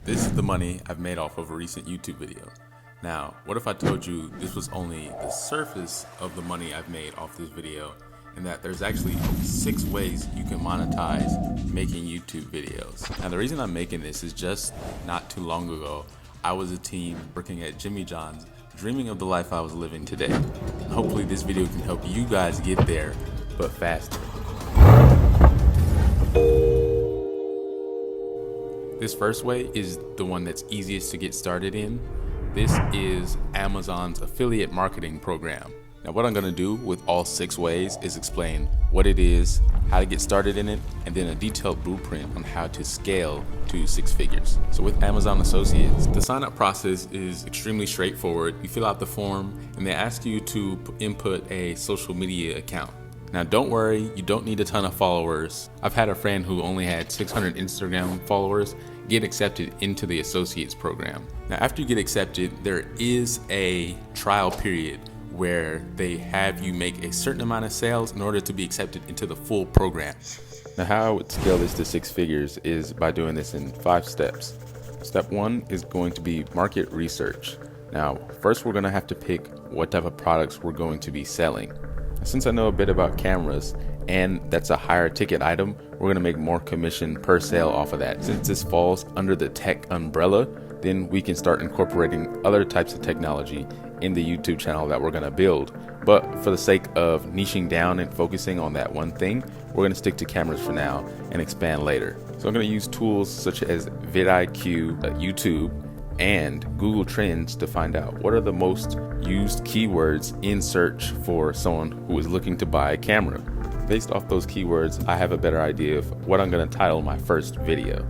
This is the money I've made off of a recent YouTube video. Now, what if I told you this was only the surface of the money I've made off this video, and that there's actually 6 ways you can monetize making YouTube videos. Now, the reason I'm making this is just not too long ago, I was a teen working at Jimmy John's, dreaming of the life I was living today. Hopefully this video can help you guys get there, but faster. This first way is the one that's easiest to get started in. This is Amazon's affiliate marketing program. Now, what I'm going to do with all 6 ways is explain what it is, how to get started in it, and then a detailed blueprint on how to scale to 6 figures. So with Amazon Associates, the sign-up process is extremely straightforward. You fill out the form and they ask you to input a social media account. Now, don't worry, you don't need a ton of followers. I've had a friend who only had 600 Instagram followers get accepted into the Associates program. Now, after you get accepted, there is a trial period where they have you make a certain amount of sales in order to be accepted into the full program. Now, how I would scale this to 6 figures is by doing this in 5 steps. Step 1 is going to be market research. Now, first we're going to have to pick what type of products we're going to be selling. Since I know a bit about cameras and that's a higher ticket item, we're going to make more commission per sale off of that. Since this falls under the tech umbrella, then we can start incorporating other types of technology in the YouTube channel that we're going to build. But for the sake of niching down and focusing on that one thing, we're going to stick to cameras for now and expand later. So I'm going to use tools such as vidIQ, YouTube, and Google Trends to find out what are the most used keywords in search for someone who is looking to buy a camera. Based off those keywords, I have a better idea of what I'm going to title my first video.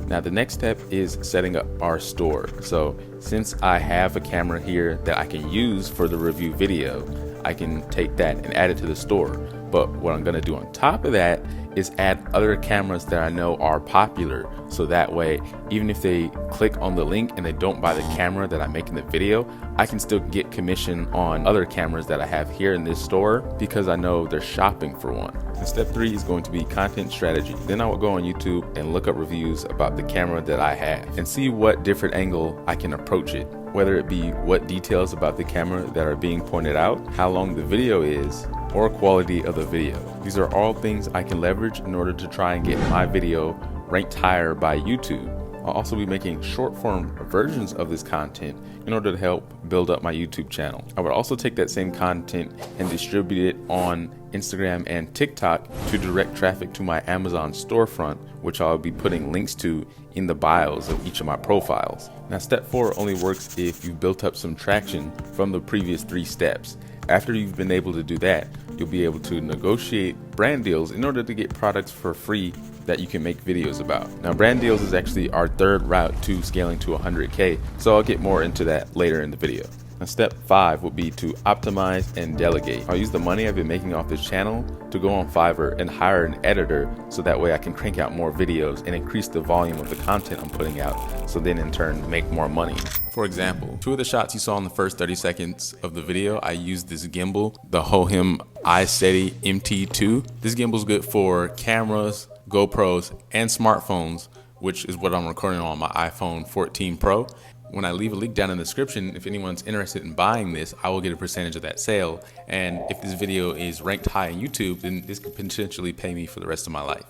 Now, the next step is setting up our store. So since I have a camera here that I can use for the review video, I can take that and add it to the store. But what I'm going to do on top of that is add other cameras that I know are popular. So that way, even if they click on the link and they don't buy the camera that I make in the video, I can still get commission on other cameras that I have here in this store because I know they're shopping for one. And step 3 is going to be content strategy. Then I will go on YouTube and look up reviews about the camera that I have and see what different angle I can approach it. Whether it be what details about the camera that are being pointed out, how long the video is, or quality of the video. These are all things I can leverage in order to try and get my video ranked higher by YouTube. I'll also be making short form versions of this content in order to help build up my YouTube channel. I would also take that same content and distribute it on Instagram and TikTok to direct traffic to my Amazon storefront, which I'll be putting links to in the bios of each of my profiles. Now, step 4 only works if you've built up some traction from the previous 3 steps. After you've been able to do that, you'll be able to negotiate brand deals in order to get products for free that you can make videos about. Now, brand deals is actually our 3rd route to scaling to 100K, so I'll get more into that later in the video. Now, step 5 will be to optimize and delegate. I'll use the money I've been making off this channel to go on Fiverr and hire an editor so that way I can crank out more videos and increase the volume of the content I'm putting out, so then in turn make more money. For example, 2 of the shots you saw in the first 30 seconds of the video, I used this gimbal, the Hohem iSteady MT2. This gimbal is good for cameras, GoPros, and smartphones, which is what I'm recording on my iPhone 14 Pro. When I leave a link down in the description, if anyone's interested in buying this, I will get a percentage of that sale. And if this video is ranked high on YouTube, then this could potentially pay me for the rest of my life.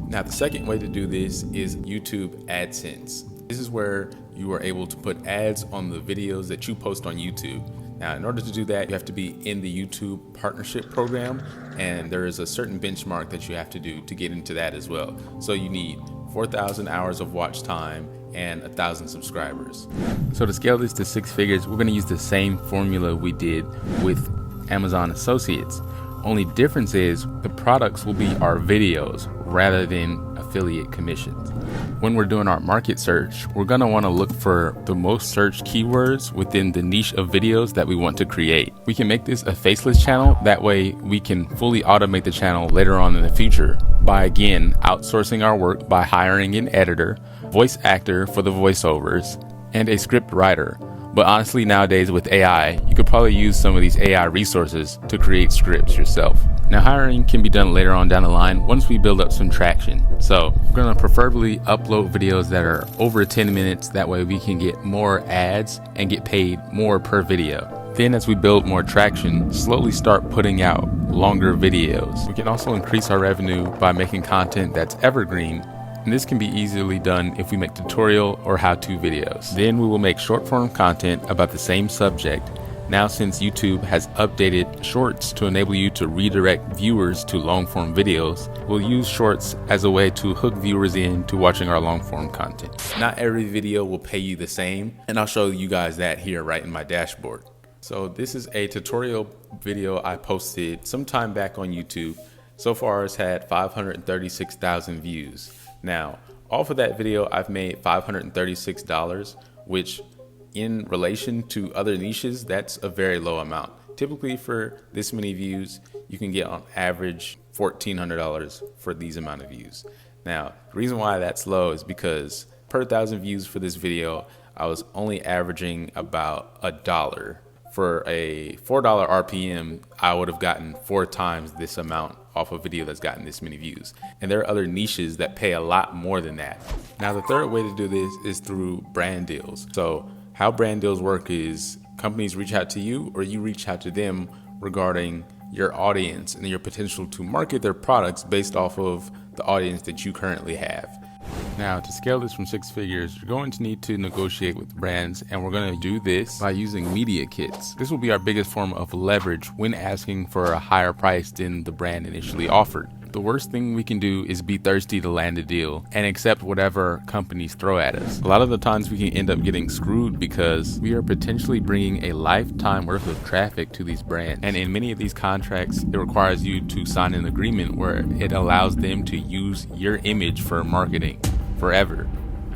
Now, the second way to do this is YouTube AdSense. This is where you are able to put ads on the videos that you post on YouTube. Now, in order to do that, you have to be in the YouTube partnership program, and there is a certain benchmark that you have to do to get into that as well. So you need 4,000 hours of watch time and 1,000 subscribers. So to scale this to 6 figures, we're going to use the same formula we did with Amazon Associates. Only difference is the products will be our videos rather than affiliate commissions. When we're doing our market search, we're going to want to look for the most searched keywords within the niche of videos that we want to create. We can make this a faceless channel. That way we can fully automate the channel later on in the future by, again, outsourcing our work by hiring an editor, voice actor for the voiceovers, and a script writer. But honestly, nowadays with AI, you could probably use some of these AI resources to create scripts yourself. Now, hiring can be done later on down the line once we build up some traction. So we're going to preferably upload videos that are over 10 minutes. That way we can get more ads and get paid more per video. Then as we build more traction, slowly start putting out longer videos. We can also increase our revenue by making content that's evergreen. And this can be easily done if we make tutorial or how-to videos. Then we will make short-form content about the same subject. Now, since YouTube has updated shorts to enable you to redirect viewers to long-form videos, we'll use shorts as a way to hook viewers in to watching our long-form content. Not every video will pay you the same, and I'll show you guys that here right in my dashboard. So this is a tutorial video I posted some time back on YouTube. So far it's had 536,000 views. Now, off of that video, I've made $536, which in relation to other niches, that's a very low amount. Typically for this many views, you can get on average $1,400 for these amount of views. Now, the reason why that's low is because per 1,000 views for this video, I was only averaging about $1. For a $4 RPM, I would have gotten 4 times this amount off a video that's gotten this many views. And there are other niches that pay a lot more than that. Now, the third way to do this is through brand deals. So how brand deals work is companies reach out to you or you reach out to them regarding your audience and your potential to market their products based off of the audience that you currently have. Now, to scale this from 6 figures, you're going to need to negotiate with brands, and we're going to do this by using media kits. This will be our biggest form of leverage when asking for a higher price than the brand initially offered. The worst thing we can do is be thirsty to land a deal and accept whatever companies throw at us. A lot of the times we can end up getting screwed because we are potentially bringing a lifetime worth of traffic to these brands. And in many of these contracts, it requires you to sign an agreement where it allows them to use your image for marketing forever.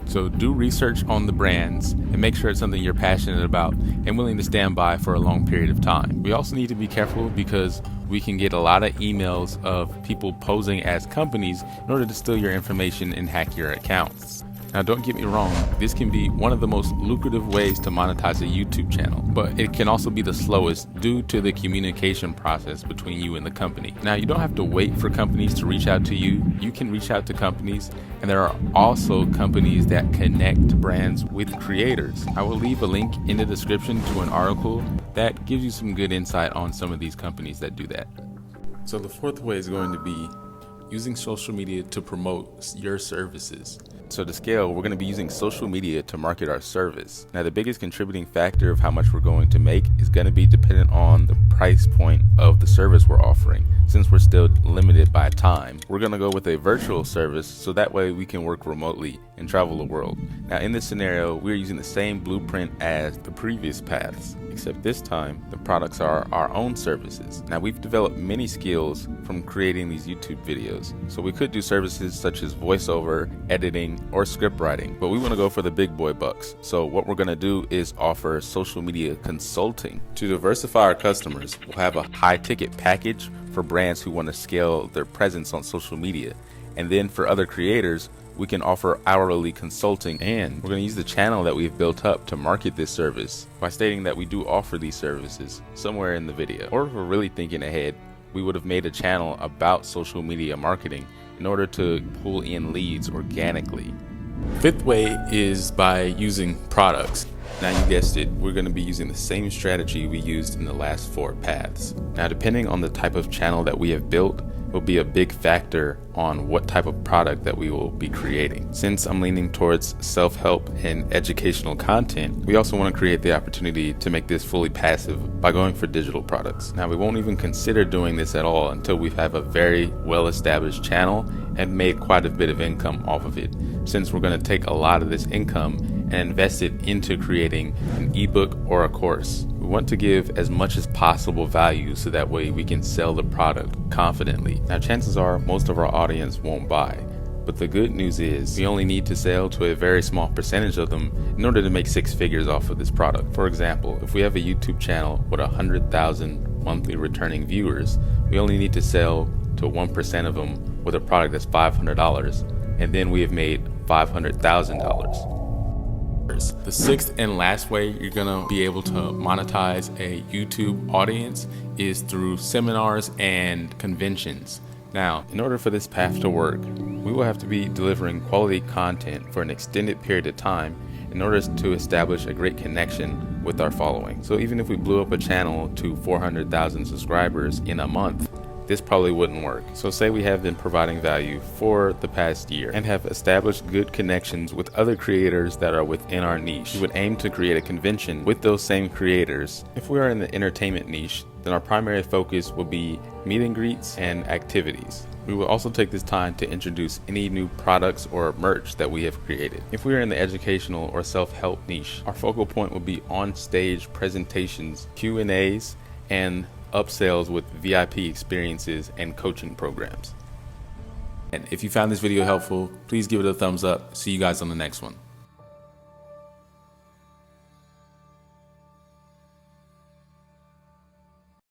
So do research on the brands and make sure it's something you're passionate about and willing to stand by for a long period of time. We also need to be careful because we can get a lot of emails of people posing as companies in order to steal your information and hack your accounts. Now, don't get me wrong, this can be one of the most lucrative ways to monetize a YouTube channel, but it can also be the slowest due to the communication process between you and the company. Now, you don't have to wait for companies to reach out to you. You can reach out to companies, and there are also companies that connect brands with creators. I will leave a link in the description to an article that gives you some good insight on some of these companies that do that. So the fourth way is going to be using social media to promote your services. So to scale, we're going to be using social media to market our service. Now, the biggest contributing factor of how much we're going to make is going to be dependent on the price point of the service we're offering. Since we're still limited by time, we're going to go with a virtual service so that way we can work remotely and travel the world. Now, in this scenario, we're using the same blueprint as the previous paths, except this time the products are our own services. Now, we've developed many skills from creating these YouTube videos, so we could do services such as voiceover, editing, or script writing, but we want to go for the big boy bucks. So what we're going to do is offer social media consulting. To diversify our customers, we'll have a high ticket package for brands who want to scale their presence on social media, and then for other creators, we can offer hourly consulting, and we're going to use the channel that we've built up to market this service by stating that we do offer these services somewhere in the video. Or if we're really thinking ahead, we would have made a channel about social media marketing in order to pull in leads organically. Fifth way is by using products. Now, you guessed it, we're going to be using the same strategy we used in the last 4 paths. Now, depending on the type of channel that we have built, will be a big factor on what type of product that we will be creating. Since I'm leaning towards self-help and educational content, we also want to create the opportunity to make this fully passive by going for digital products. Now, we won't even consider doing this at all until we have a very well-established channel and made quite a bit of income off of it, since we're going to take a lot of this income and invest it into creating an ebook or a course. We want to give as much as possible value so that way we can sell the product confidently. Now, chances are most of our audience won't buy, but the good news is we only need to sell to a very small percentage of them in order to make 6 figures off of this product. For example, if we have a YouTube channel with 100,000 monthly returning viewers, we only need to sell to 1% of them with a product that's $500, and then we have made $500,000. subscribers. The sixth and last way you're gonna be able to monetize a YouTube audience is through seminars and conventions. Now, in order for this path to work, we will have to be delivering quality content for an extended period of time in order to establish a great connection with our following. So even if we blew up a channel to 400,000 subscribers in a month, this probably wouldn't work. So say we have been providing value for the past year and have established good connections with other creators that are within our niche. We would aim to create a convention with those same creators. If we are in the entertainment niche, then our primary focus will be meet and greets and activities. We will also take this time to introduce any new products or merch that we have created. If we are in the educational or self-help niche, our focal point will be on-stage presentations, Q&As, and upsells with VIP experiences and coaching programs. And if you found this video helpful, please give it a thumbs up. See you guys on the next one.